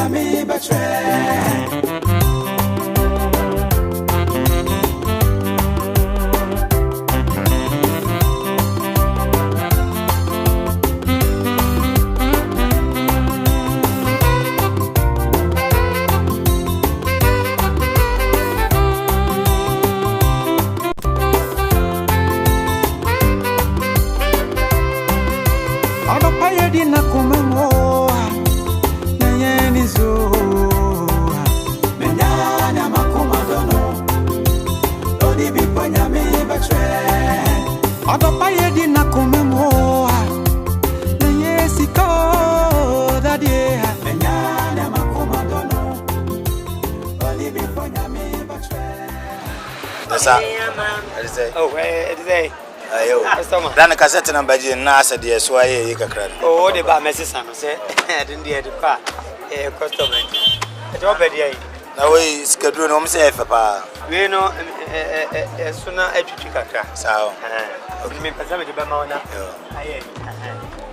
nyame betre. Dina kumawood na yenizo menyana makumadono odi bipanya me batre adopaye dina kumawood na yesiko dadie menyana makumadono odi bipanya me batre. That's it. Oh, it is a. Ayo. Dan cassette number je na asade so aye yi kakra. Oh, de ba message am say den de de pa customer. E do be de Na we schedule no say efe pa. We no suna atwitwi kakra. Sao. Me pesa me de ba ma ona. Aye.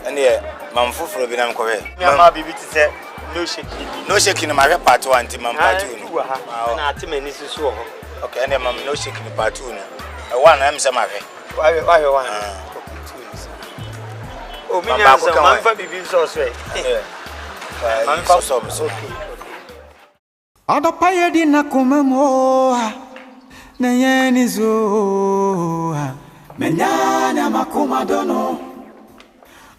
Ene mamfufuro bi na mkowe. Me ma bibi ti say no shaking. No shaking ma hwe part 1 ti mam part 2 no. Na atimani susu ho. Okay, ene mam no shaking part 2 no. E one am say ma hwe. Why one? Oh, me na so man fa bibi so so e. Man fa so okay. Adopaye dina kumawood na yenizo menyana makumadono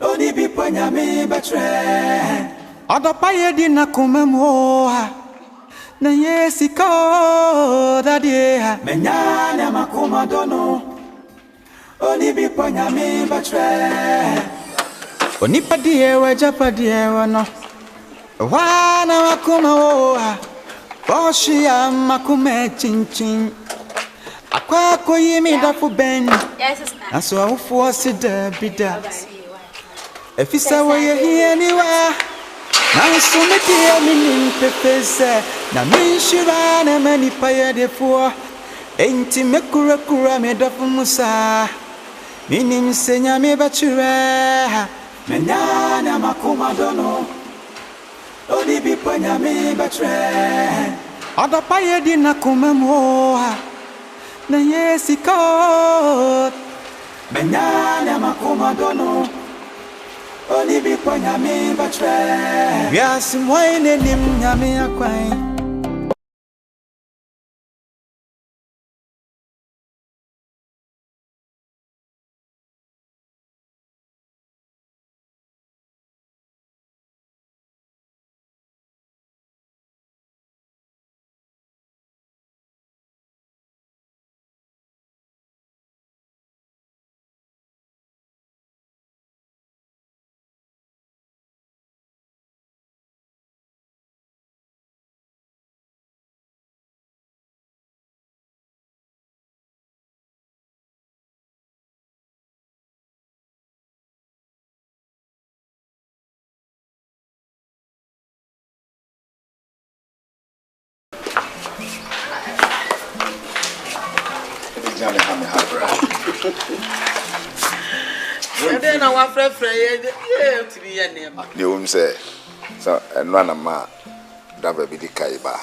odi bipanya me betre. Adopaye dina kumawood na yesiko dadie menyana makumadono odi bipanya me betre. Onipa die wajapa die wano wana makumawood Poshia makume chinchin akwa koyimi dafu ben aso awfo sida bida efisa waye hianiwa na sumeti minin pepese na minshira na manipa ya defo enti mekura me dafu musa minim senya me bachura menyana makumadono odi bipanya me betre. Adopaye dina kumawood na yesiko menyana makumadono odi bipanya me betre. Biasi mwaine nim nyame akwai. Then our friend to be a name. You won't say so, and one of my double biddy kaiba.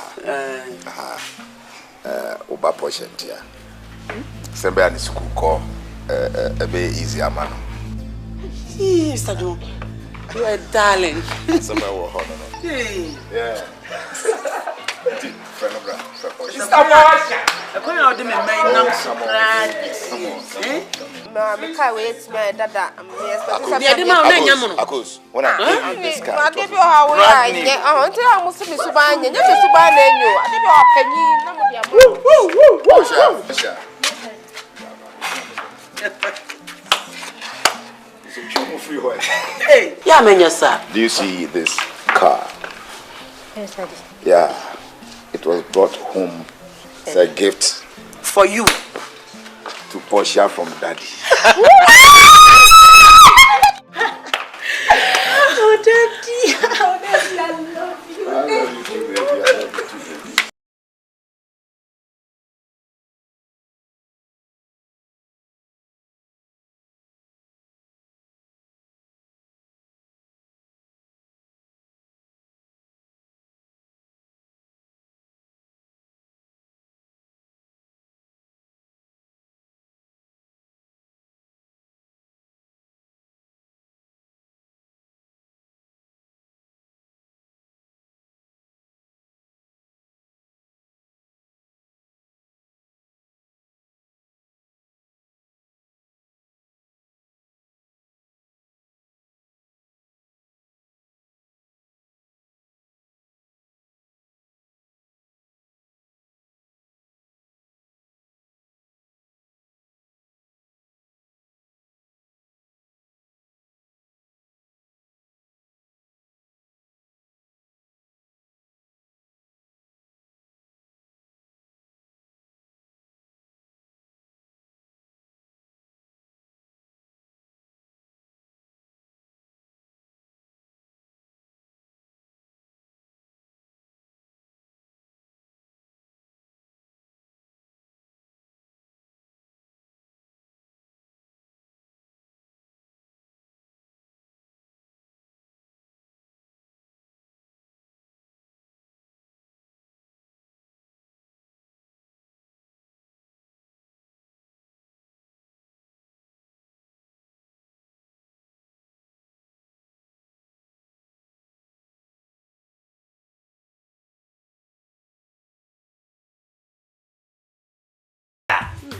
Uba portion here. Somebody school call a very easy man. Yes, you are darling. Somebody will hold on. Yeah. I couldn't order me my surprise. No, because wait, my dada. Akos, when I gave you this car, I give you how I want to almost be Suban, and you're Suban, and you. I give you a penny. Hey, yeah, man, sir. Do you see this car? Yes, I did. Yeah, it was brought home as a gift for you to Portia from Daddy. Oh, Daddy, oh, Daddy, I love you. I love you, baby. I love you too, baby.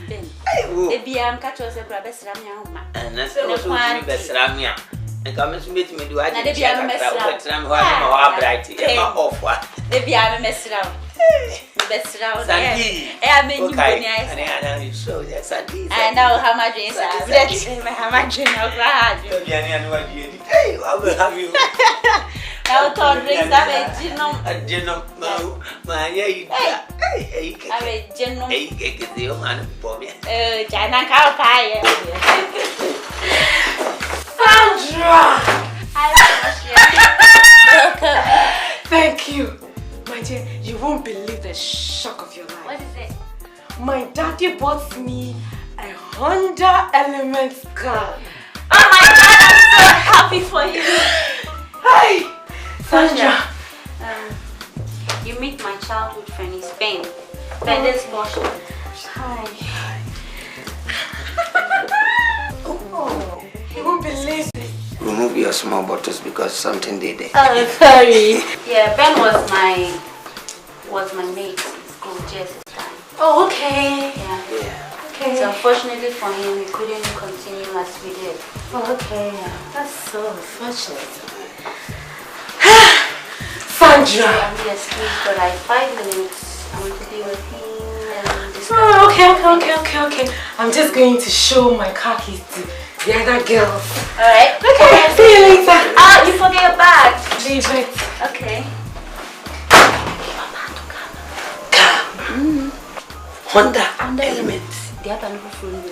Ben. Hey, Ebi am catch us ebra besra me ahoma. na se wo so bi besra me a. Nka me so metime do aje. Na de bia me mesra. Besra me ho ma wa bright. E ma off wa. De bia me mesra. Besra o. Sandy. Amenyi boni ai. Ana so ya Sandy. I know how much is that. Let's me how much now glad. Bia ni anu wa di. Hey, I will have you. Now to drink that a Genom ma ya ida. Hey, a genom. Hey, ke de o man po me. Jana ka pa ye. Sandra! Welcome. Thank you. My dear, you won't believe the shock of your life. What is it? My daddy bought me a Honda Element car. Oh my God, I'm so happy for you. Hi! Sandra! You meet my childhood friend in Spain. Bendes Bosch. Hi. Oh, you won't believe it. Remove your small bottles because something did there. Oh, sorry. Yeah, Ben was my mate in school just this time. Oh, okay. Yeah. Okay. So unfortunately for him, he couldn't continue as we did. Oh, okay. That's so unfortunate. Sandra! I'm the excuse for like 5 minutes. I want to be with him and discuss. Oh, okay. I'm just going to show my car keys to the other girls. Alright. Okay, see you later. Ah, you forget your bag. Leave it. Okay. Honda Element. The other no phone.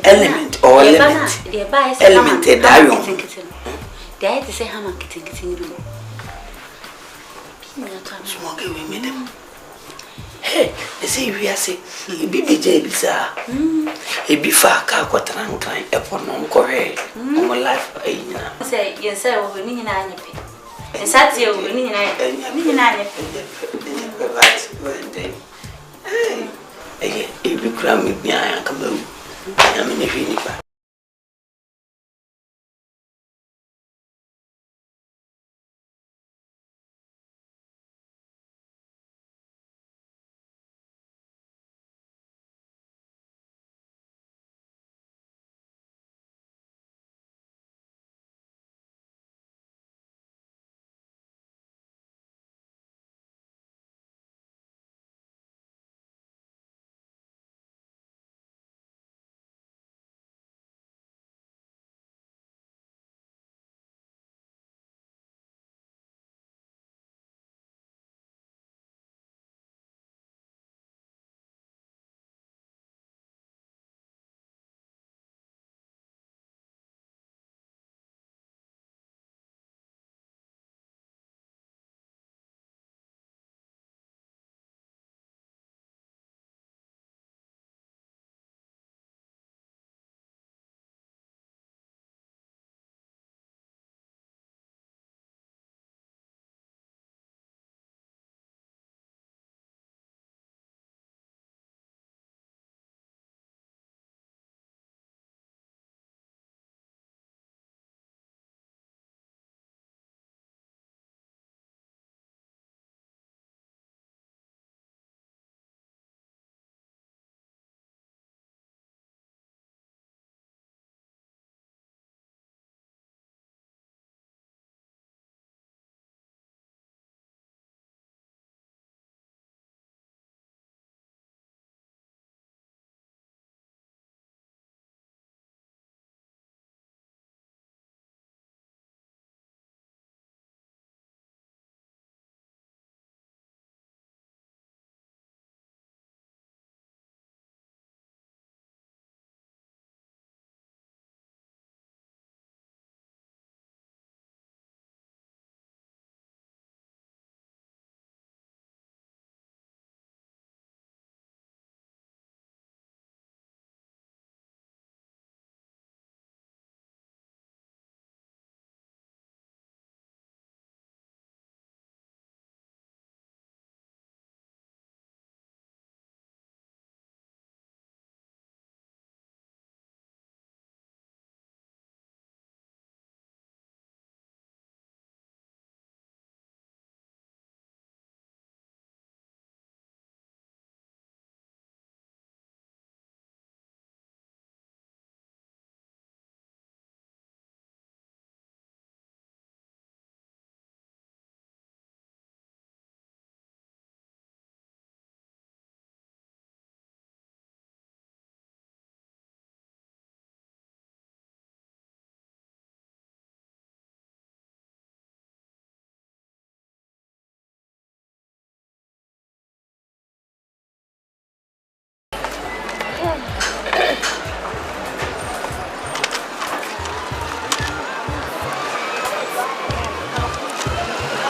Element or element? The bar is Element, the I to say hammer kitten. Smoke we made them. Hey, they say we are say, BBJ bisa. Be far car quatran time upon no corre. Life, say, yes, sir, we're winning an anipy. And Saturday, we're winning an anipy. Hey, if you cram with me, I come out. I'm in a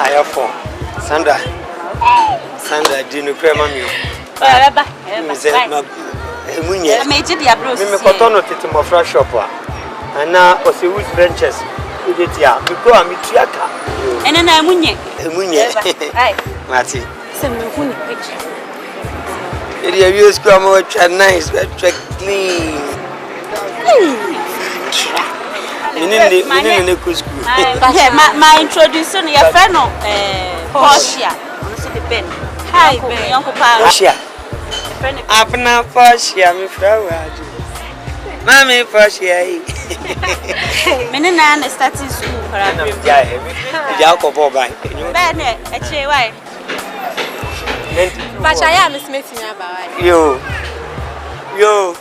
I have four. Sandra, do you know mommy? Baba. Emunye. Meji dia bros. Me kotono tete mo fresh shop a. Ana Osewus benches. Udetia. Me go am tuaka. Ene na emunye. Ai. Mati. Se me huni picture. Eri awie school mo twa nice, twa clean. Minne ku school. My introduction your friend no Portia. So the pen. Hi, Uncle Pa. Portia. Apna Portia me flower. Mami Portia. Minne na starting school for a dream. Ja ko bo ban. Ben e che why? Bacha ya Miss Messi nya ba why? Yo.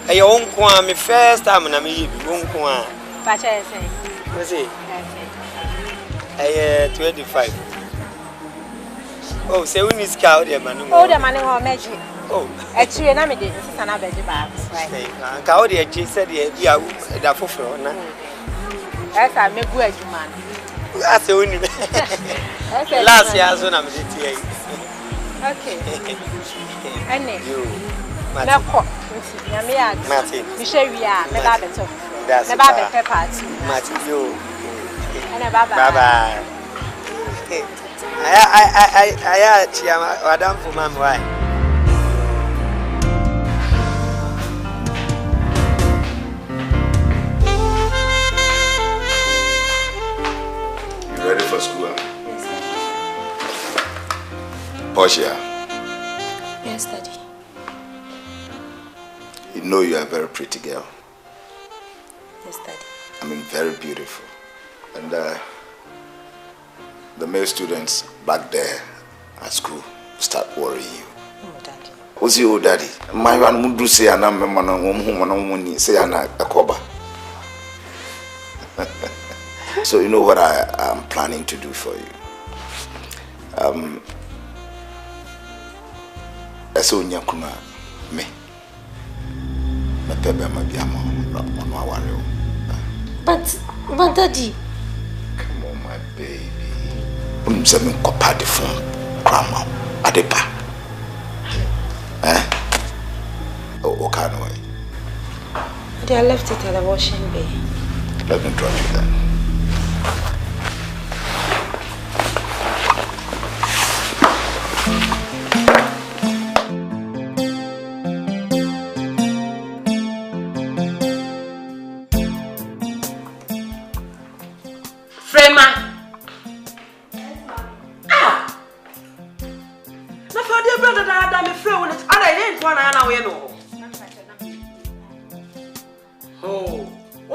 Hey, on me first time na me on kwa. Bacha say. What say? 25. Oh, say we need scout there man. Oh, the man ho meji. Oh. Actually na me dey sister na beji ba. Right. Ka o dey chi said dey bia da foforo na. Esa me gu adwuma. Ase woni. Last year so na me dey tie. Okay. Ane. Yo. Mako. Nyame ya. Mati. Mi shewi a me ba beto. That's me ba be party. Mati yo. Ane bye bye. Bye bye. I chiama Madam for mom why? You ready for school? Yes, Portia, Yes, Daddy. you know you are a very pretty girl. Yes, Daddy. I mean, very beautiful. And the male students back there at school start worrying you. Oh, Daddy. Who's your old daddy? My one would do say, and I'm a man, say, I'm a coba. So, you know what I am planning to do for you? I saw Nyakuna, me. But Daddy. Come on, my baby. I'm saying, copy the phone, grandma, Adepa. Oh, okay, no way. They left it at the washing bay. Let me drop you then.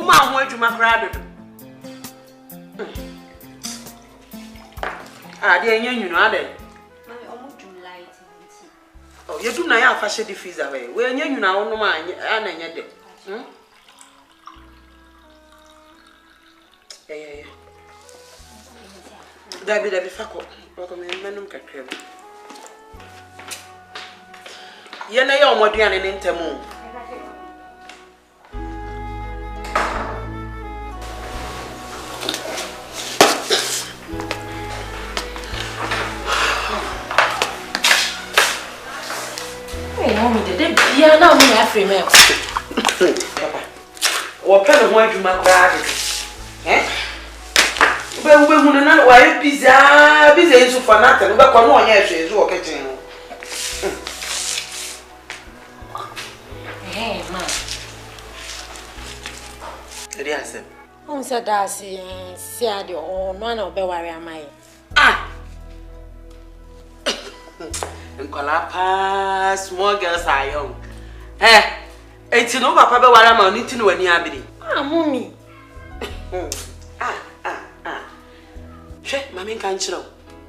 Uma ho adwuma kra do. Ah, dey nyanyunu ade. Mami omudum light nti. Oh, you do na ya fa shedi freezer we. We nyanyunu a wono ma ana nya de. Eh. Dabi fako. Wako me menum kakra. Ye na ya omoduane ne ntemu. Mommy, the dear now me have free milk. Papa. What kind of one you make grab? Eh? But we will not why busy so for nothing. But come on, yes, is walking. Hey, man. Yes, Who said that? See, I do one of the worry am I. ah. Nkola small girls are young. Enti no papa be wara ma oni ti no wani abiri. Ah, mommy. Hwe mama nka nkyerɛ wo.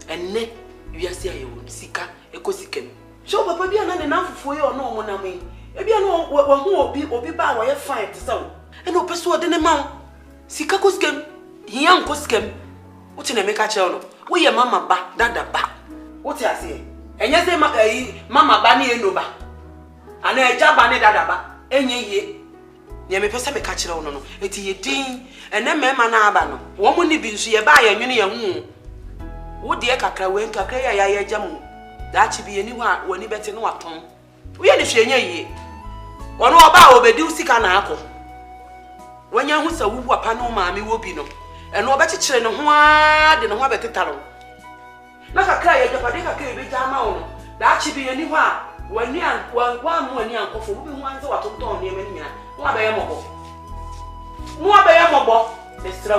Enne wiase ayewo sika ekosikem. Hwe papa bia na ne nanfofo ye ono omo na me. E bia no wo hu obi ba wo ye fine te sawo. Ene opeso ode ne ma wo. Sika kosikem. Hia nkosikem. Wo te na me ka kyerɛ wo no. Wo ye mama ba dada ba. Wo te ase. Enye se mama ba ni eno ba. Ana eja ba ni dada ba. Enye ye. Ye me pese me ka kire wo no. Eti ye din. Ene mema na aba no. Wo mu ni bi nso ye ba ya nwene ye hu. Wo de kakra we kakra ya ya eja mu. Da chi bi ye ni wa woni bete no waton. Wo ye ni hwe enye ye. Ono oba obedi usika na akọ. Wanya hu sa wubu apa no maami wo bi no. Eno obekekire ne ho a de ne ho abetetaro. Na kakra ya japade kakra ebe jama wo da chi bi ani ho a wani an wa mu ani ankofo wo bi ho anze watonton ne mani nyina wo abaye mobo estra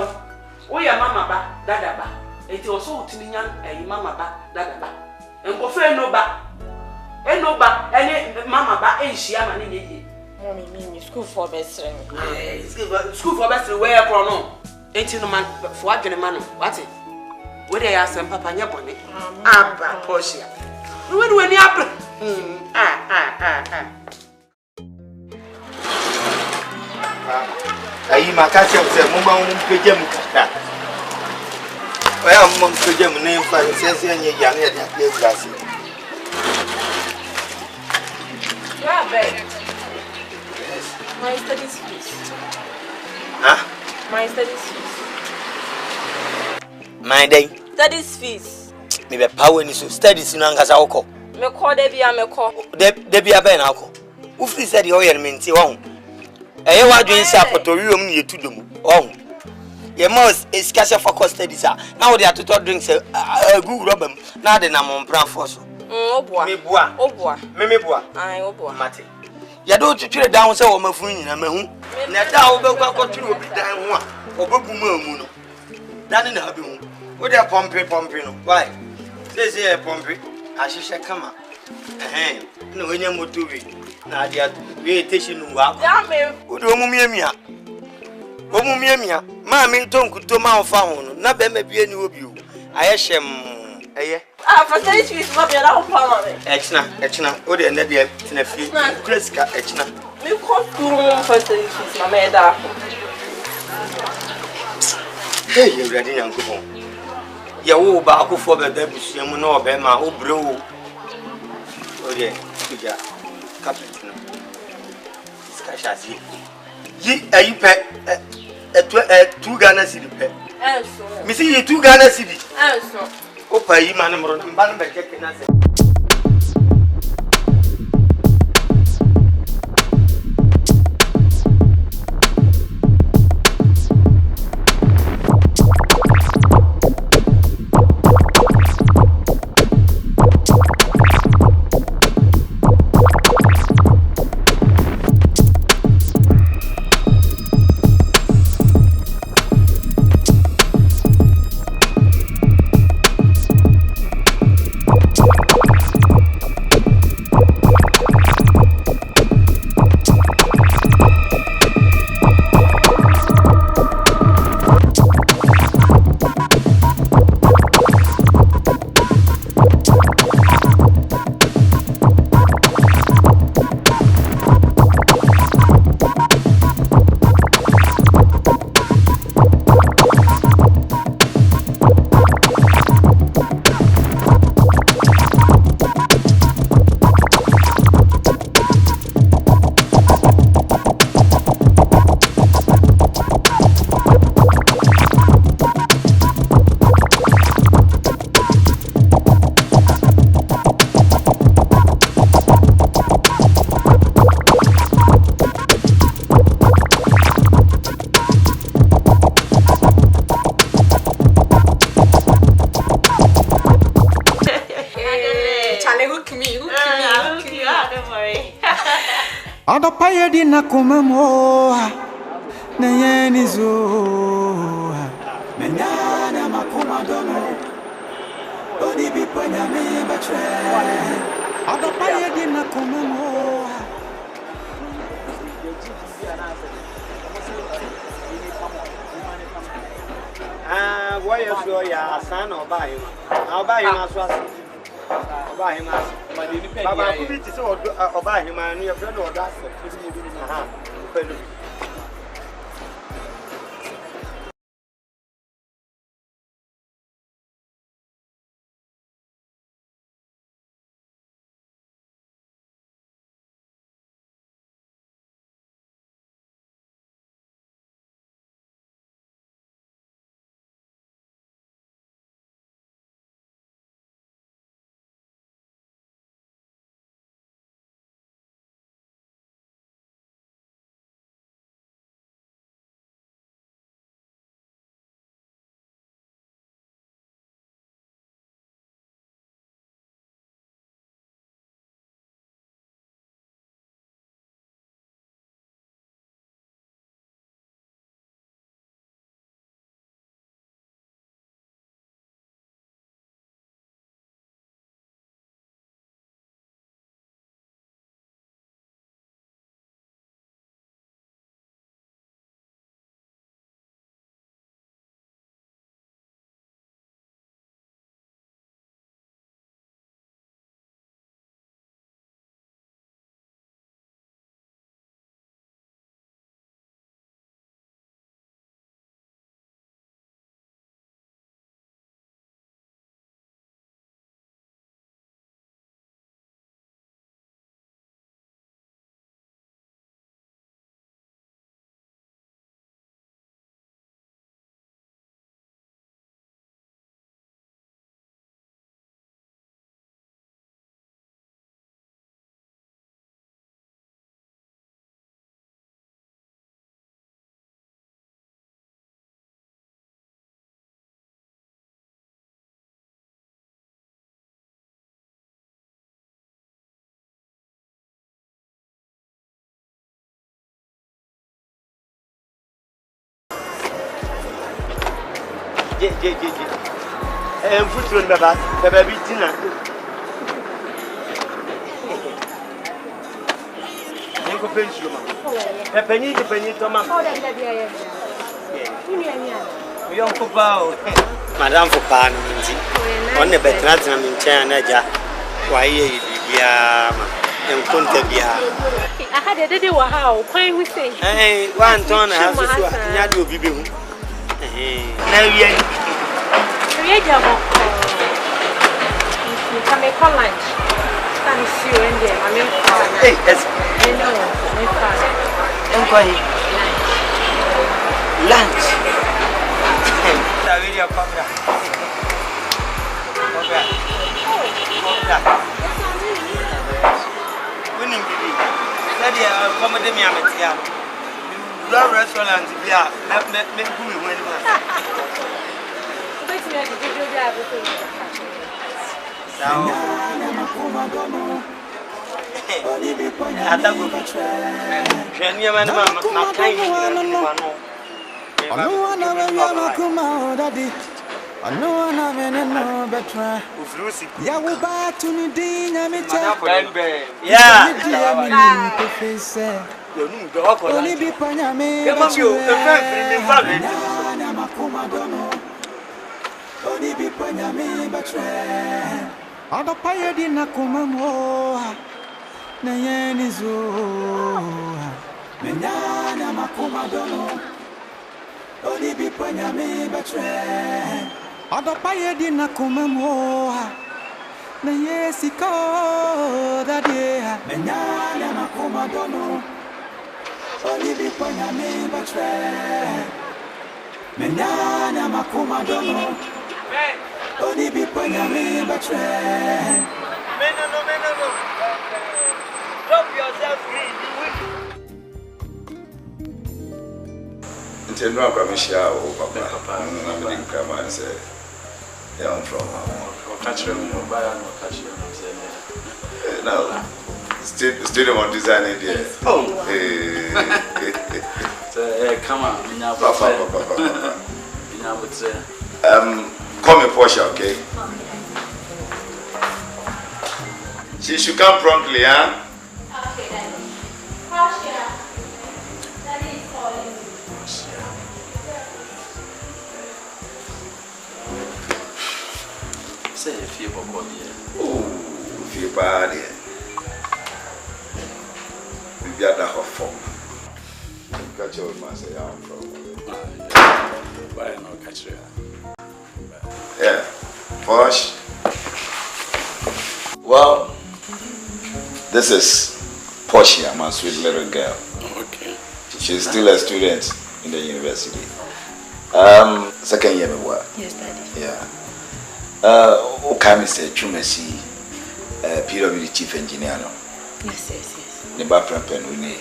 wo ya mama ba dada ba enti oso utini nya mama ba dada ba enkofo eno ba ene mama ba enhia ma ne nyeye Mommy, school for best friend. School for best friend where kro no enti no man fo adwene ma no what where ya asem papa nya bone aba portia no we ni abra ayi makache mse mumba unpeje mukata oya mumba mpeje mne mfa sense nye yana ya de grasi Yeah, babe. My studies fees. Huh? My studies fees. My day. Studies fees. Me be power ni so studies no angasa woko. Me call Debia me call. Debia be na woko. Wo free said the oil menti wo. Eye wadwen sa potorium ni etudom. Wo. Ye must escasse focus studies ah. Now they are to drinks good rubber. Na de na mompran force. Oboa. Me boa. Oboa. Me boa. Ai oboa. Mate. Ya do twetwere down say wo mafunu nyina mahu. Na da wo be kwa twetwere obi dan ho a obebu mamu no. Dan na abi hu. Wo de pompe no. Why? Say pompe. Ahihye kama. Na wonya motowi. Na dia we station wa. Ya me. Wo de omumiamia. Omumiamia. Ma me tonkuto ma ofa ho no. Na be ma bia ni obi o. Ayehye eye. Ah, for studies fees ma be na ho pa me. Echna. Wo de na dia tina fi. Kreska echna. Me call to for studies fees ma me da. Hey, you ready nyankopon. Ya wo ba akofo be da busuamu na obe ma obre wo. Ode, tuja. Carpet no. Skashasi. Yi ayipe 2 Ghana cedi pe. Enso. Mi si yi 2 Ghana cedi. Enso. Opa yi ma na mro mba na be keke na se. Odopaye di na kumamoa na yenizo menyana makuma dono oni bipanya me batre odopaye di na kumamoa Why you so ya son or buy him? I'll buy him as well. Buy him as Baba could be so or buy him and your friend or that's Football baba, baby dinner. Enko pension ma. Penny to ma. We on football. Madam for pan nti. On the better na me nchen na ja. Wa ye bibia ma. Enko nta bia. Aha de dede wa ha o kwan hu sei. One ton ha so so nya de obi be hu. Na wie We jabo. You can make a lunch. Can see you in there. I mean, hey, yes. No, lunch. Odopaye di na kumamoa na yenizo menyana makuma dono oni bipanya me batre odopaye di na kumamoa na yesiko dadie menyana makuma dono oni bipanya me batre menyana makuma dono Oni bipanya me batre. No. Drop yourself free. Intendo kwa mishia o papa. Na me come and say, yeah, I'm from. Catch them, no buy no catch them. No. Student on design idea. Oh. Come on. Call me Portia, okay? She should come promptly, huh? Okay, then. Portia. Daddy is calling. Say a few more. Oh, feel bad here. We are that hot. Catch your man say I'm from. Why not catch you? Yeah, Posh. Well, this is Portia, my sweet little girl. Okay. She's still a student in the university. Second year, what? Yes, Daddy. Yeah. Okay, Mr. Chumesi, PWD chief engineer. No? Yes. Neba Prempen, we need.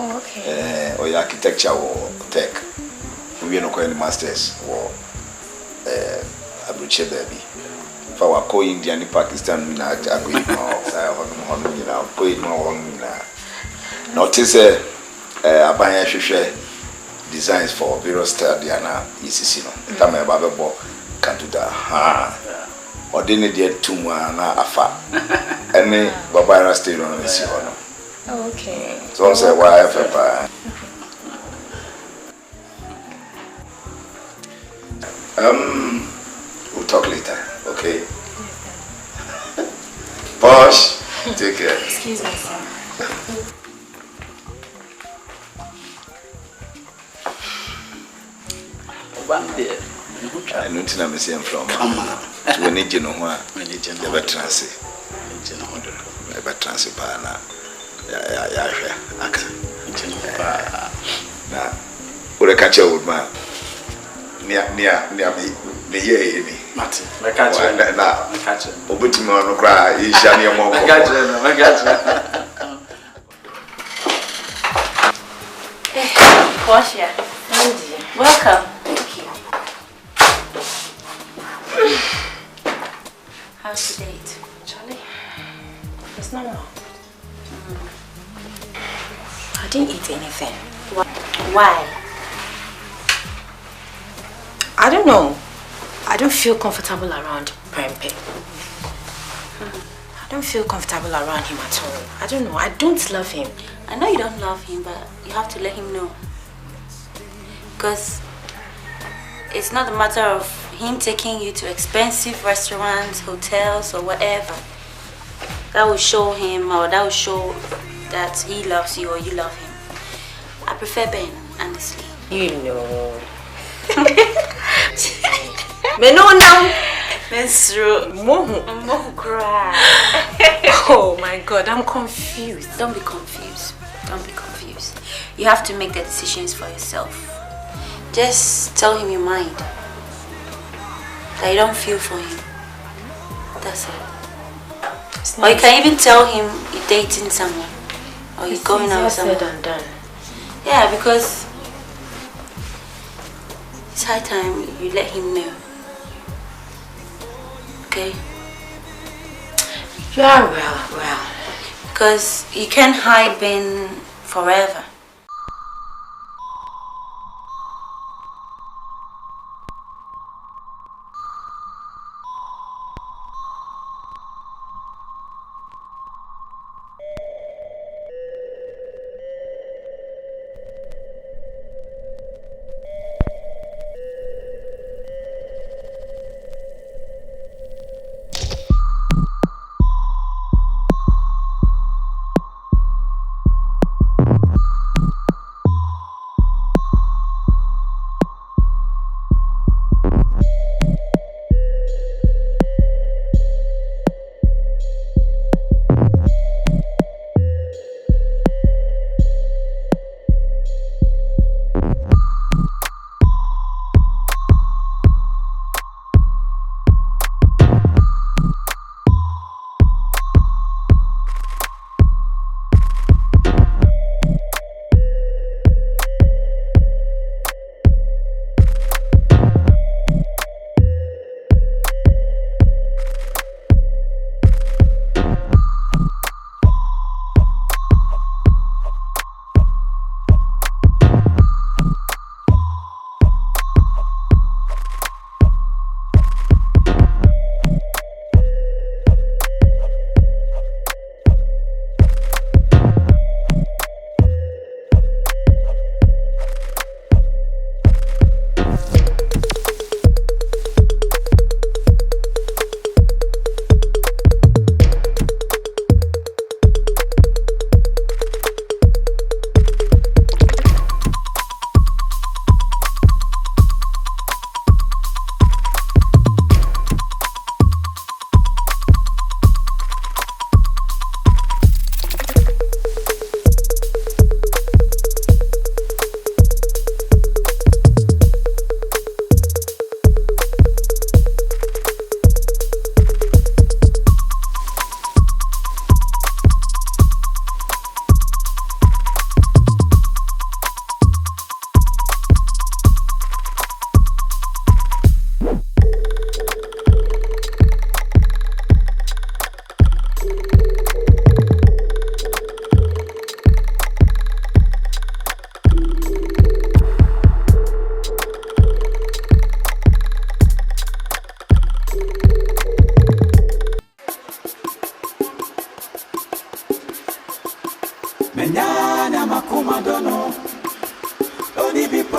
Oh, okay. Or architecture or tech. We are not going masters or Abuche baby. For our KOO Indian Pakistan, we are going to notice Abaya Shushe designs for various Diana ECC. Tame Bababo can do that. Or didn't get too much afa. Any Babara stay on the sea. Oh, okay. So say why ever. We'll talk later, okay? Posh, take care. Excuse me, sir. One day. I know to know me from. Come on. To when you know what? When you never transit. Never transit, pana. Yeah. Now, what a catch old man. Near me, yeah, Martin, I catch you. I catch you. Obutima no cry, he shall near more. I got you. Portia. Welcome. Thank you. How's the date? Charlie, it's not wrong. I didn't eat anything. Why? I don't know. I don't feel comfortable around Prempe. I don't feel comfortable around him at all. I don't know. I don't love him. I know you don't love him, but you have to let him know. Because it's not a matter of him taking you to expensive restaurants, hotels, or whatever. That will show him, or that will show that he loves you or you love him. I prefer Ben, honestly. You know. Me no now. That's true. Oh my God, I'm confused. Don't be confused. Don't be confused. You have to make the decisions for yourself. Just tell him your mind. That you don't feel for him. That's it. Or you can even tell him you're dating someone. Or you're going out with someone. Said and done. Yeah, because it's high time you let him know. Okay? Yeah, well. Because you can't hide Ben forever.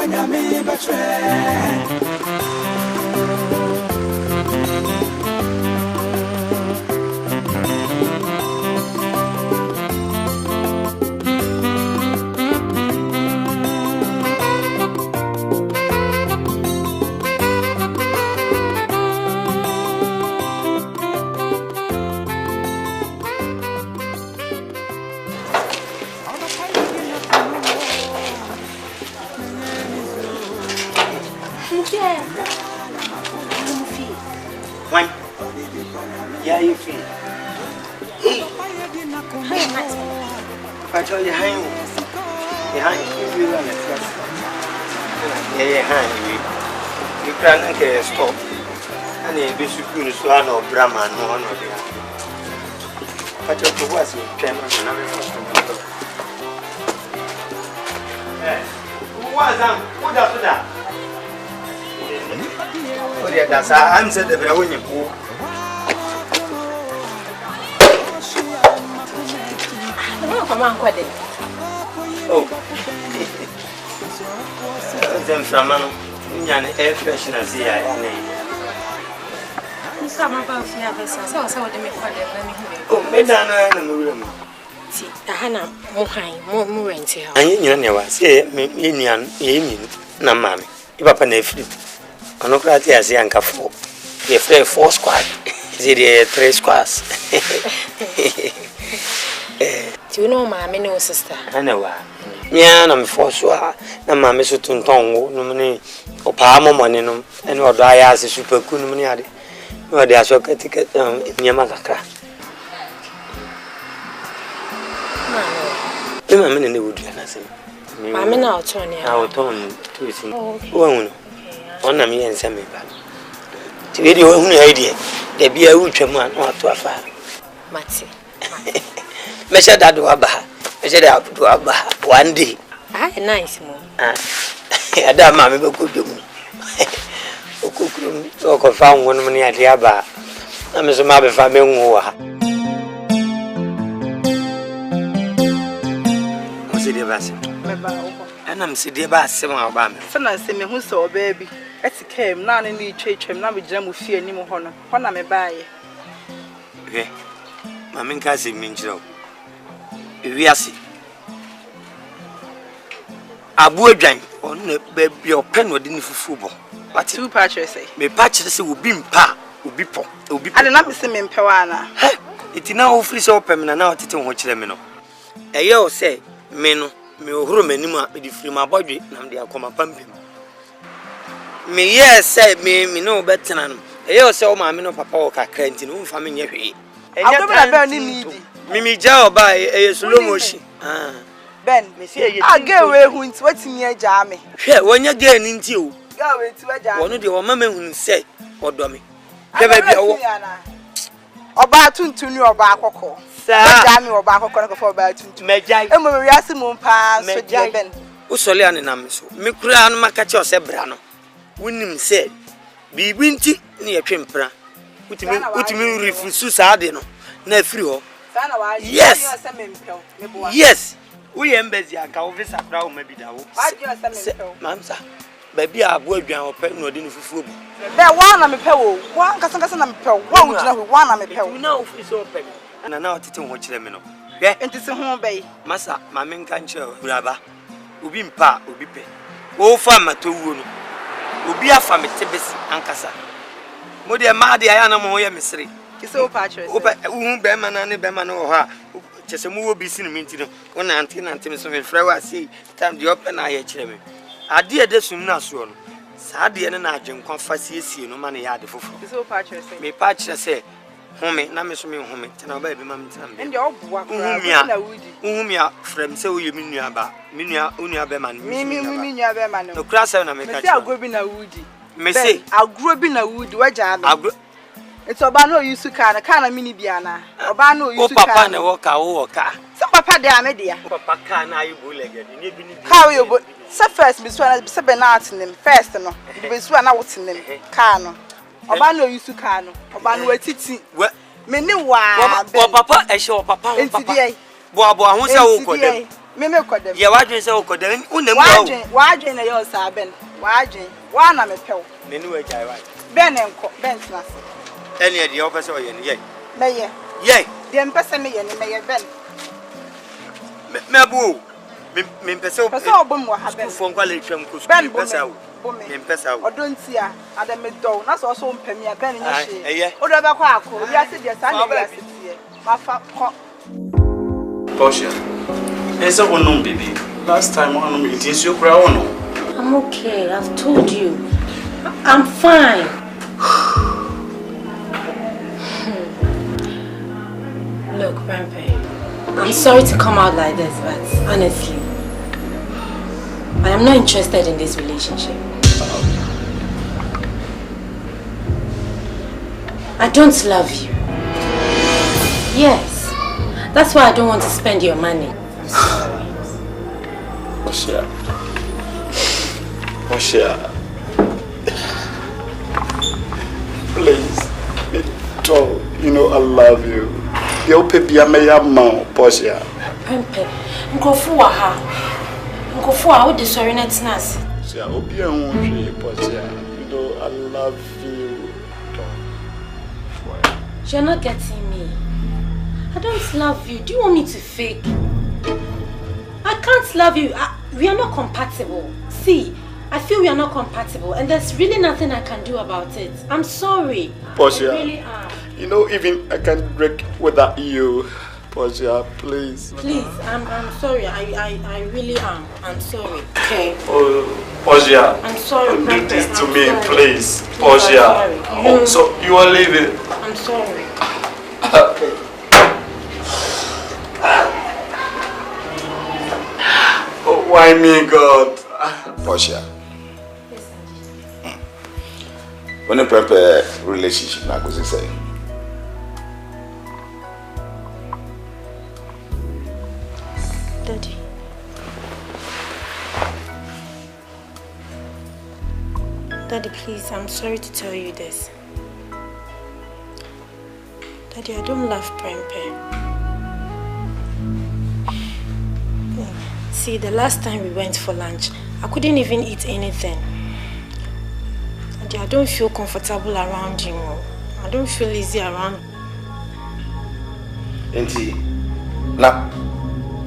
nyame betre. When? Yeah, you feel. I told you, hang. You run it first. Yeah, hang. You can't get stop. And you be supposed to swallow Brahman, no one of you. But you was in Cameron and I'm supposed to. Who was that? Who does that? Oh, yeah, that's I answered the very winning pool. Oh, them from an air freshener. Oh, Medana and the room. See, the Hannah, more rented. I never say, Minian, Namami, if I pay free. I'm not glad as young for. You play 4 squad. Is it 3 squads? Do you know my no sister? I know. Yeah, I'm for sure. No, my Miss Tuntongo, no money, or Palmo money, no, and what I ask is super cool money. No, they are so ticket in Yamaka. I'm in the wood. I'm in our turn. Our tone to it. On a me and send me back. To get your own idea, there be a rich man or to a fire. Matty. Measure that to Abba. Measure that to Abba one day. Ah, nice moon. I don't mammy could do. Or confound 1 money at the Abba. I'm as a mother family. What's it about? And I'm sitting about 7 Obama. Son, I say, me who saw baby. As he came, none in the church, and now we jam with fear anymore. When I may buy it. Okay, my main cousin means so. We are sick. A boy drank on the baby your pen within football. But 2 patches say, may patches will be pa, will be pop, will be. I did not be seen in Pewana. It is now free so permanent now to watch them. A year say, Meno, me room anymore with the free my body, and they are come pumping. Me yes say me no better than a year so my no papa or cranting whom family every. Mimi Jow by a slow motion. Ben, I get away what's in your jammy. Here, when you're getting into you, go into a jam. One of your mamma who say, or dummy. Never be a batun to your back or jammy or back or for batun to Majai. And Mariasimum pass, Ben. Usolian and Amiso. Mikran Macacho Sebrano. Winning said, be winty near Chimpra. Put me refuse Sadino. Nefrio. Yes. Yes. We embed ya ka office abra maybe that. Mamsa. Baby a boy dwan open no dey fufu bu. Be one na me pe wo. One kasa na me pe. One would na one na me pe. We now office open. Na na otete ho kire me no. Hwe entise ho be. Masa ma me nka nche uraba. Obi mpa obi pe. Wo fa matowuo no. Obi afa me tebesi ankasa. Mo de ma de aya na mo ye mesere. Kise o pa chere. O pa be ma na ne be ma no ho a. Chese mu wo bi sinu minti no. Wona anti me so me frɛ wa sei time de open na ye kire me. Ade ede sum na so no. Sa de ne na adwenkwa fa siesie no ma ne ya de foforo. Kise o pa chere sei. Me pa chere sei home na me so me home. Tena ba bi ma me tena me. Ende oboa kra na wudi. Uhumia frem sei wo ye me nua ba. Me nua onua be ma no. Me nua be ma no. No kra sei na me ka. Me sei agro bi na wudi. Me sei agro bi na wudi waja no. Agro it's oba no yusu car na mini biana. Oba no yusu car. Papa na woka wo woka. Some papa dey ame dia. Papa car na you go leg ni bi ni. How you go? Say first be so na be say be na atenem first no. Be so na wotenem car no. Oba no yusu car no. Oba no watiti. Me ni wa. Papa e she papa. Bo ho say wo ko dem. Me kodem. Yeah, why drink so kodem? Why drink na yo sa ben. Why drink? Why na me pew? Me no we jai why. Ben enko, ben tnas. Any the officer or ye. Me ye. Ye. Dem pese me ye ni me ye ben. Me bu. Me pese o. Pese obom wa ha ben. Fo nkwale twam ko Ben pese o. Me pese o. Odontia adam me do. Na so so mpam ya ben nya hye. Eye. Odo be kwa akọ. Wi ase de sa na wi ase tie. Ma fa ko. Portia. Esa wono baby. Last time wono me tinsi okura wono. I'm okay. I've told you. I'm fine. Look, Grandpa, I'm sorry to come out like this, but honestly, I am not interested in this relationship. I don't love you. Yes, that's why I don't want to spend your money. I'm sorry. Portia. Please, you know I love you. You pay me a man, Portia. Grandpa, Nkofuwa, what is sorry next nas? See, I hope you won't Portia. You know I love you. You're not getting me. I don't love you. Do you want me to fake? I can't love you. We are not compatible. See, I feel we are not compatible, and there's really nothing I can do about it. I'm sorry. Portia, I really am. you know, even I can't break without you. Portia, please. Please, I'm sorry. I really am. I'm sorry. Okay. Oh, Portia. I'm sorry. Don't do this to I'm me, sorry. please. Please, Portia. I'm sorry. Oh, so you are leaving. I'm sorry. Oh, why me, God? Portia. When you prepare relationship, na go say. Daddy. Daddy, please, I'm sorry to tell you this. Daddy, I don't love Prempe. See, the last time we went for lunch, I couldn't even eat anything. Daddy, I don't feel comfortable around you. I don't feel easy around you. Enti, na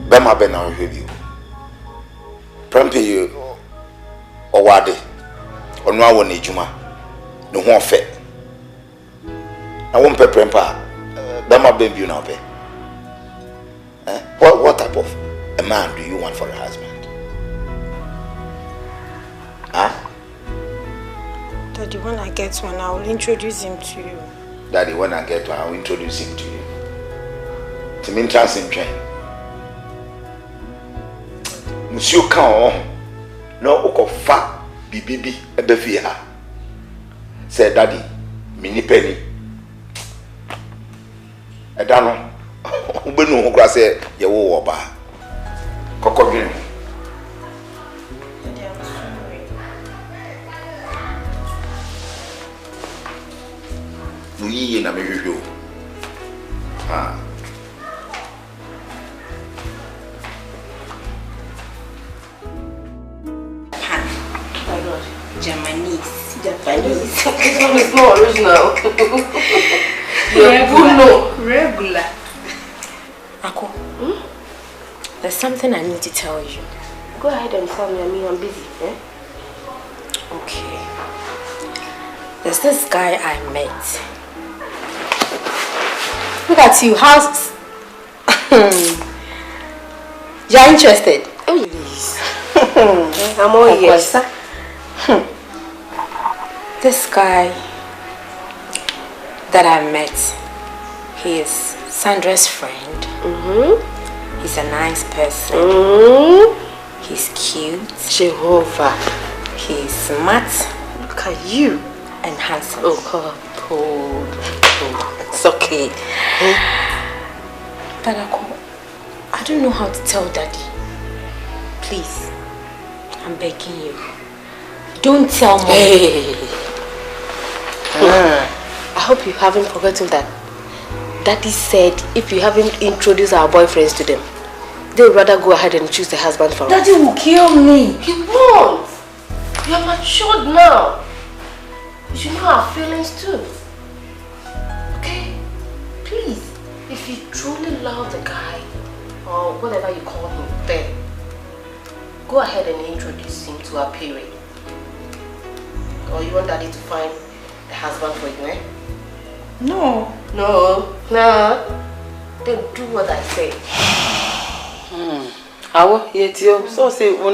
bema be na hwe bi. Prempe you owade. Onu awo na ejuma. No ho ofe. Na wo mpe prempa. Bema be bi na ope. What type of a man do you want for a husband? Huh? Daddy, when I get one, I will introduce him to you. Daddy, when I get one, I will introduce him to you. To me, trust him, train. Monsieur Kan, no oko fa bibibi ebefi ha. Say, Daddy, mini penny. Edano, ubenu ukra say ye wo oba. Koko green. Daddy, I'm sorry. Nuyi na me hwehwe o. Ah. Japanese. This one is not original. Regular. Ako, there's something I need to tell you. Go ahead and tell me. I mean, I'm busy. Eh? Okay. There's this guy I met. Look at you. How's... You're interested? Oh, yes. I'm all ears. This guy that I met, he is Sandra's friend. He's a nice person. He's cute. Jehovah. He's smart. Look at you. And handsome. Oh, God. Oh, it's okay. But I don't know how to tell Daddy. Please, I'm begging you. Don't tell Mom. Hey. I hope you haven't forgotten that Daddy said if you haven't introduced our boyfriends to them, they would rather go ahead and choose the husband for us. Daddy will kill me. He won't. You are matured now. You should know our feelings too. Okay? Please, if you truly love the guy, or whatever you call him, then go ahead and introduce him to our parent. Or you want Daddy to find a husband for you, eh? No. No. Then do what I say. How? Yet you so say.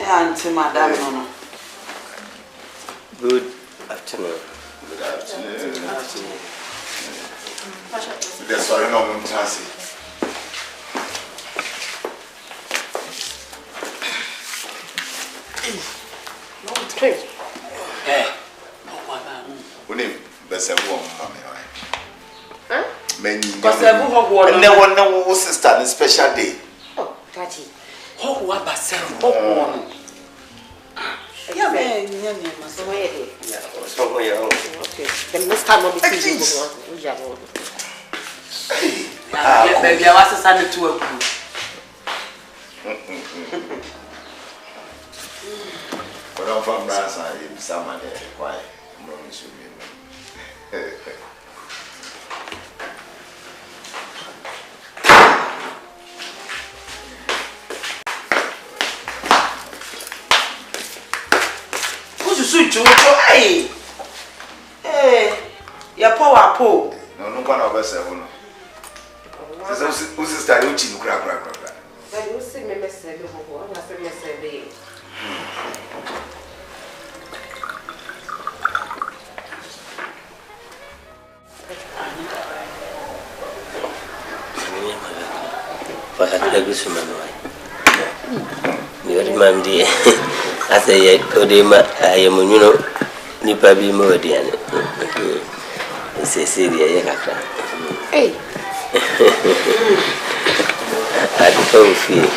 Auntie Madam Nono. Good afternoon. Good afternoon. That's why no one can see. No, straight. Eh. Unim, best of one, mommy. Huh? Many. Because everyone. No sister on a special day. Oh, Daddy. Who are Bassel? Yeah, man. Okay. Then next time I'll be seeing you. Baby, I was a son to a crew. But I'm from Brass, I am someone there. Why? Who's the switch? Hey, hey, your power pole. No, one of us. Who's the style? Which you crack. Then you see me message you. I'm not saying message. You are my I say, Odema, I am, you know, Nipabi Modian. It's a Syria. Hey, I don't feel.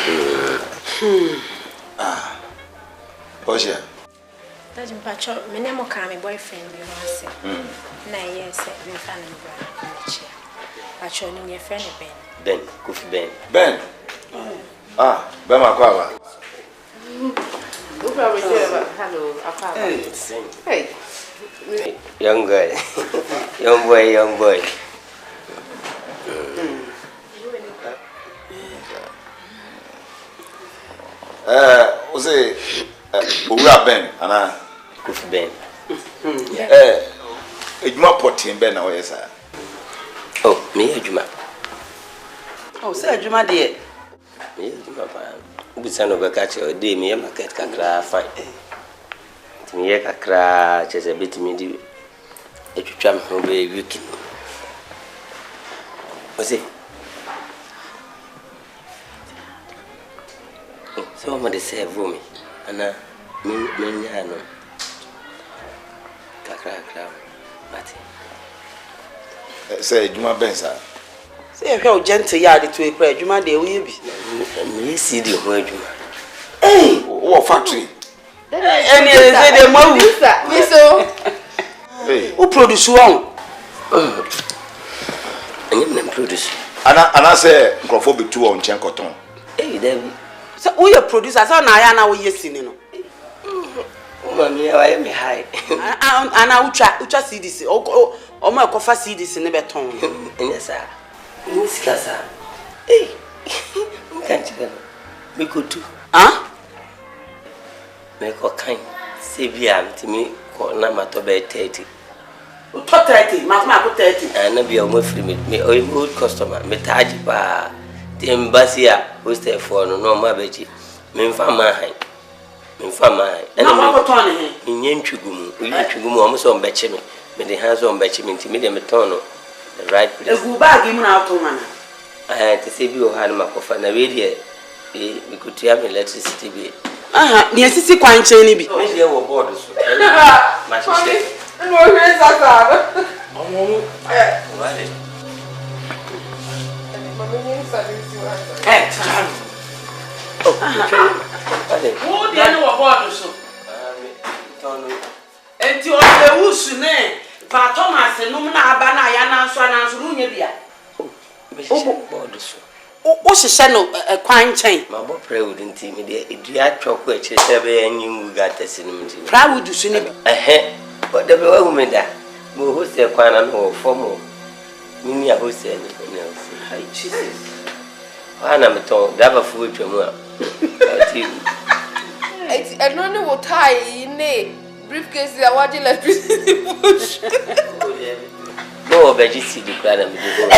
Portia. That's Pacho, my name of my boyfriend, you know, 9 years, we found him in the chair. Pacho, your friend Ben. Ben, Ben. Ah, Ben Aquava. Hello, hey, young guy, young boy. Was it Ura Ben? Anna Kufi Ben. PORTIA Ben, or yes, oh, me, Juma. Oh, sir, Juma, dear. Me, Juma. Son of a catcher, day me, market cacra fine. To me, a cra, just a bit me. A tramp who be wicked. Was it? Somebody say, for me, and I mean, cacra, but say, Juma Bensa. Say how gentle yard to a prayer, Juma, they will be. Me see the word. Hey, what factory? And they move. Who produce one? And produce. And I say, Crawford 2 on Chencoton. Hey, David. So, we are producers on Ayana, we are seeing. Mammy, I am high. And I will try see this. Oh, my coffee see this in the beton. Yes, sir. Miss Casa. Hey, can't you? Me go too. Huh? Make a kind. Save to me, call Namato by 30. 30, Mamma 30. And be a free me or a good customer. Me taji ba. The Embassia, who stay for no more betty. Me fama high. Me fama. And I'm not turning in Yenchugumu. We Yenchugumu almost on Betchemi. Me the hands on Betchemi to me the metono. The right place. Who bag him out to man? I had to save you had my coffee and a radio. We could have electricity be. Yes, it's a quite chain. Be there were borders. My sister. And what is that? Who did know about so? And you are the Wusu name. For Thomas and Numana Abana Yana Swan and Runabia. What's a son of a quine chain? My boy pray wouldn't intimidate. If you had chocolate, and you got the cinema. Proud would you soon ahead. But the woman that who's the quan or formal. Mini a host anything else. Hi, Jesus. I'm a tall, never food to more. I don't know what tie in a briefcase. I want electricity push. No, but you see the crowd and the oh.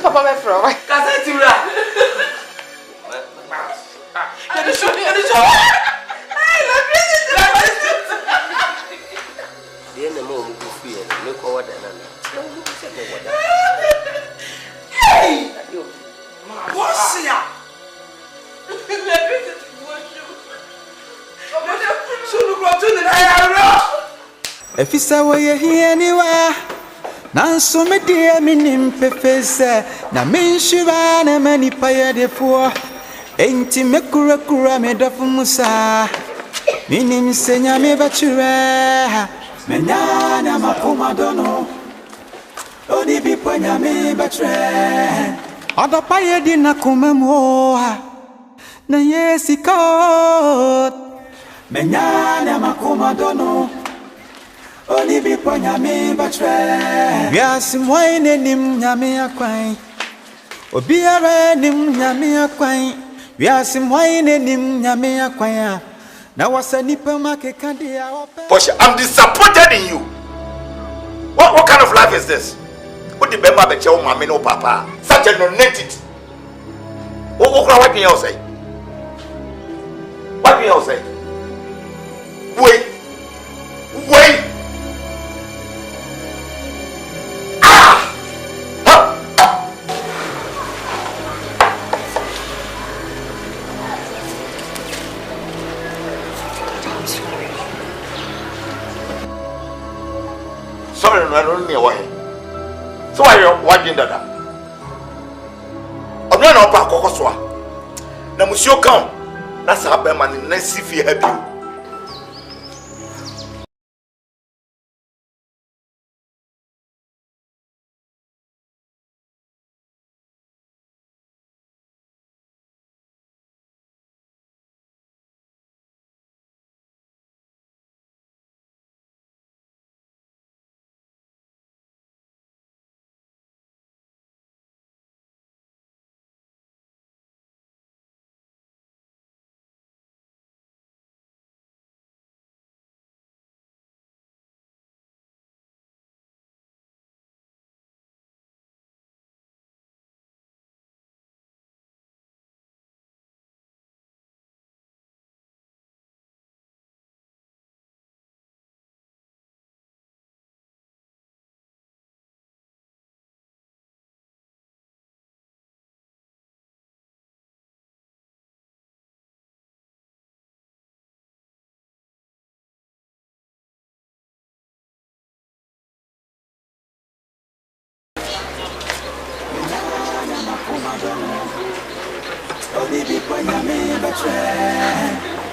Papa, my friend. The enemy will be free and look over the land. Hey! What's here? Efisa wo ye hie ni wa nanso me de minim pefese na menshira na mani paye defo enti mekura me dofu musa minim senya me bachire menya na makoma dono oni bi ponya me bachire odo paye di na kumamoa na yesiko menya na makoma dono Oni bi ponya me batre Biasi mwaine nim nyame akwan Obiara nim nyame akwan Biasi mwaine nim nyame akwan Na wasa nipa makeka dia wape Portia, I'm disappointed in you. What kind of life is this? What the bema beche o mama no papa? Such a non-entity. What can you say? What can you say? Wait. Sorry, no, I don't know why. So why you watching that? I'm not up at Kokoswa. Now, Monsieur come. That's how bad man in the next if you help you.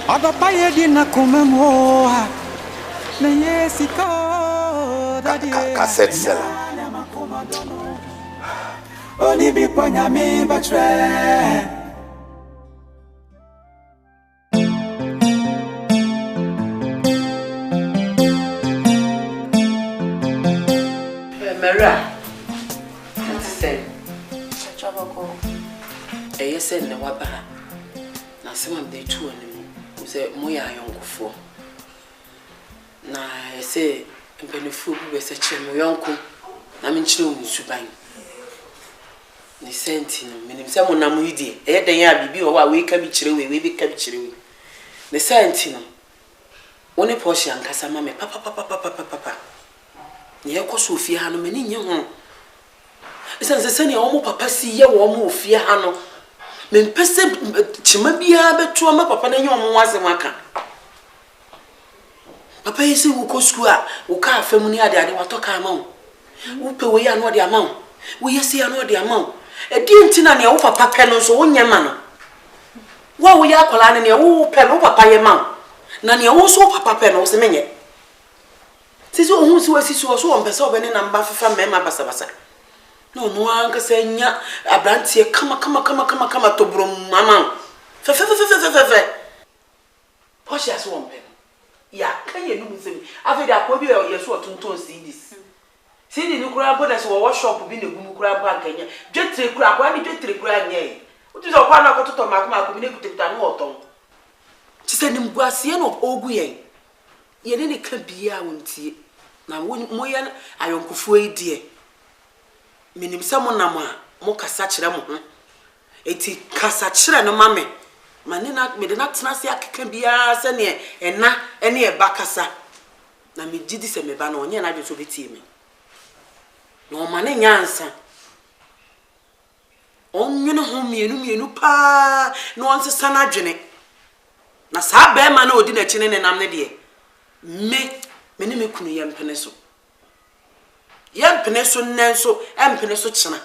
Odo paye di na kumamoa na yesiko dadi cassette seller. Oni bi ponya me batre Mera say Chabako say na waba na sema mde tu ani say moya yonkofo na say mpenifu be se chemo yonko na menchire onsuban ni senti no menim se mo nam yidi den ya bibi o wa we ka bi chire we bi ka bi chire we ni senti no woni Portia nkasa ma me papa ni ekoso ofie ha no meni nye ho isanse se ne omo papa si ye wo omo ofie ha no me mpese chima bia beto ma papa na nye omo wase maka papa yesi wo ko school a wo ka afam ni ade watoka ama wo pe we ya no de ama wo yesi ya no de ama e di ntina ne wo papa pe no so wo nyama no wo ya akola ne wo pe no papa ye ma na ne wo so papa pe no wo se menye sisi ohun si wasi so so ompese obene na mba fefa mema basabasa no anka senya abrantie kama to brom mama fe Portia so ompe ya kan ye nu nsemi afede akwa bi ye so otonton CD ni kura boda so wo shop bi na gumu kura ba kanya dwetre kura akwa ni dwetre kura nye uti so kwa na kototo makoma bi na kutekuta no oton ti se ni mguasie no ogu yen ye ne ka bia wontie na moye ayonkofo edie minim se mo nam a mo kasa kire mo ho eti kasa kire no mame mane na me de na tena se akeka bia se ne ena ene e bakasa na me gidi se me ba na onye na dwo betie me no mane nyansa onwene ho mienu pa no onsesa na dwene na saa be ma na odi na chine ne nam ne de me Mene me kunu yempene so. Yempene so nenso, empene so chena.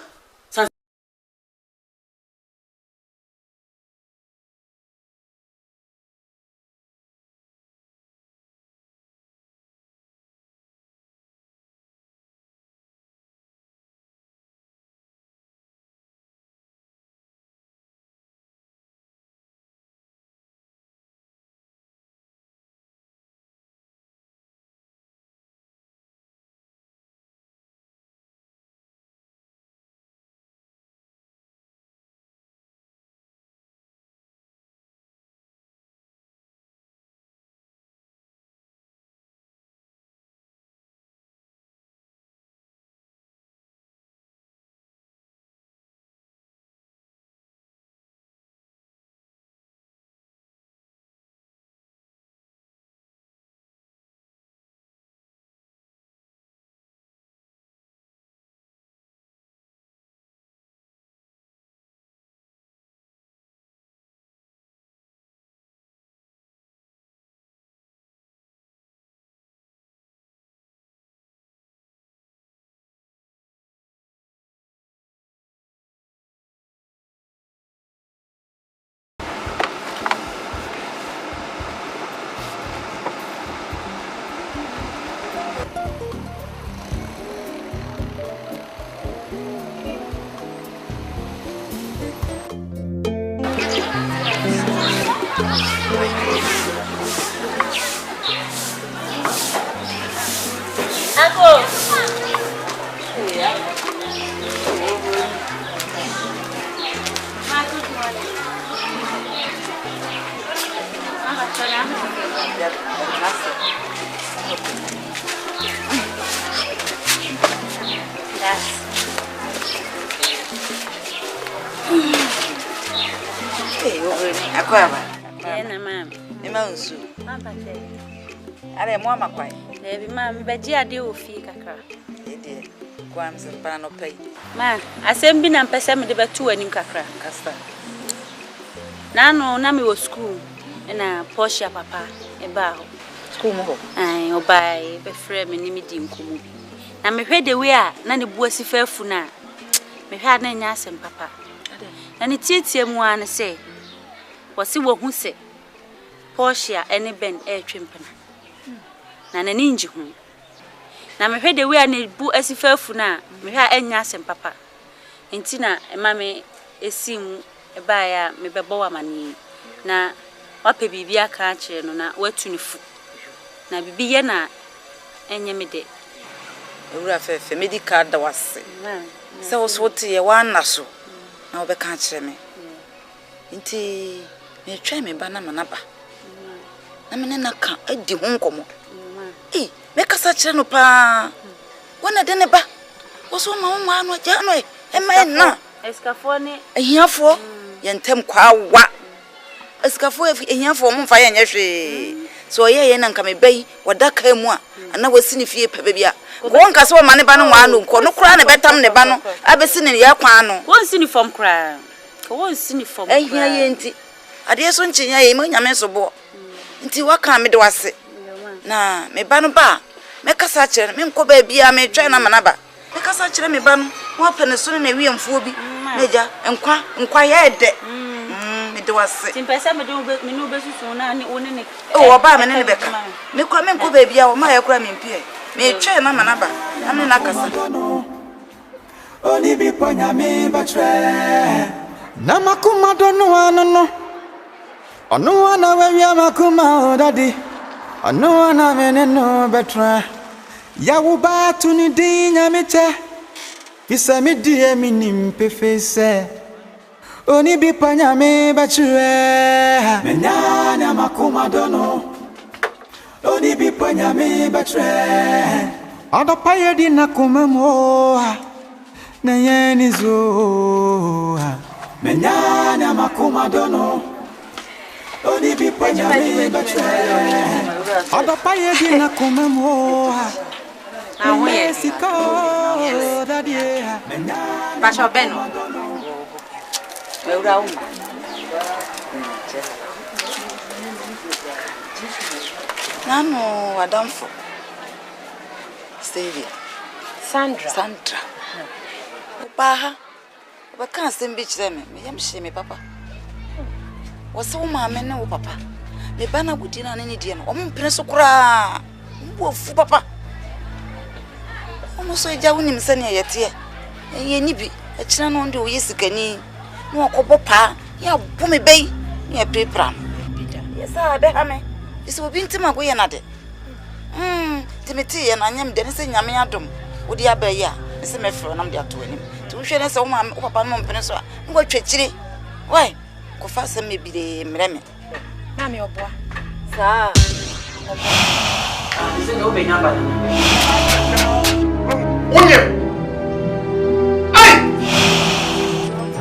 Are mo amakwai. Ebi ma mbeji ade ofi kakra. Ede kwa msempana no pay. Ma asem bi na mpese me de betu anim kakra. Kasta. Na me wo school na Portia papa e ba ho. School mo ho. Ai obai be frɛ me ni me di nkomu bi. Na me hwɛ de we a na ne buasi fafu na. Me hwɛ na nya asem papa. Na ne tietie mu an se wɔsi wo hu se Portia ene ben e twempena. Na nani nji hu. Na me hwede we na bu asifafu na me hwa anya asem papa. Enti na ema me esim e ba ya me bebo wa mani. Na wape bibi aka akire no na watu ne fu. Na bibi ye na enye me de. Ewura fefe medical da wase. Se wo so te ye wana so. Na wo be ka akire me. Enti me twa me ba na manaba. Na me na ka adi ho nkomo. Make us a no pa. One a dinner ba. Was one man or Jano, and my na. Escafone, a year for Yentem qua what? Escafo if a year for fire and yeshe. So ye and come a bay, what that came one, and I was seen if ye pebia. One castle money banner one, no crown a better than banner. I've been seen in Yaquano. One uniform cry. One uniform. Eh, here, I dear son, I am a mess of boy. Until what come it was it. Na me ba no ba me kasa kire me nko ba bia me twa na manaba me kasa kire me ba no wo pene so na wiemfo bi meja nkwa ye de me de wase timpesa me do me no besusu na ne woni ne o ba me ne beka me kwa me nko ba bia wo ma ye kura me mpie me twa na manaba na me na kasa oni bi ponya me ba tre na makuma do no anono ono ana we wi makuma odadi ono ana mene no betra ya wo ba tu ni din ya meche bisa me die mi nim pefese oni bi panya me batre menya na makuma dono oni bi panya me batre odo paye di na kumemo na yeni zo menya na makuma dono Oni bi panya me batre odo paye di na kumemo na ho ye sika dadie Pastor Beno Ewura Nano adamfo Xavier. Sandra. Opa, but can't send bitch them. Me am shame, papa. Was so mamma no papa. Me banner would dinner any dear. Prince Okra. Wolf, papa. Almost so Jawin him sending yet here. And ye nibi, a channel on the yes, canny. No, Copa, ya boomy bay, ya paper. Yes, I bet me. This will be into my way another. Timothy and I am Dennis and Yamiadum. Would you be ya? Miss Meffro, I'm there to him. To share us all my Papa Peninsula. What treachery? Why? Go fast and maybe the Mreme. Mammy or boy. Sir. Is it no big number? William! Hey!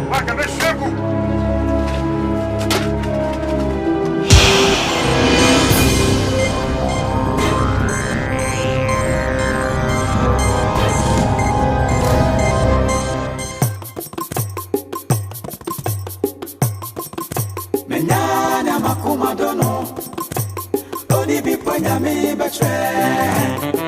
What can I say? Menyana makuma dono Odi bi ponya mi betre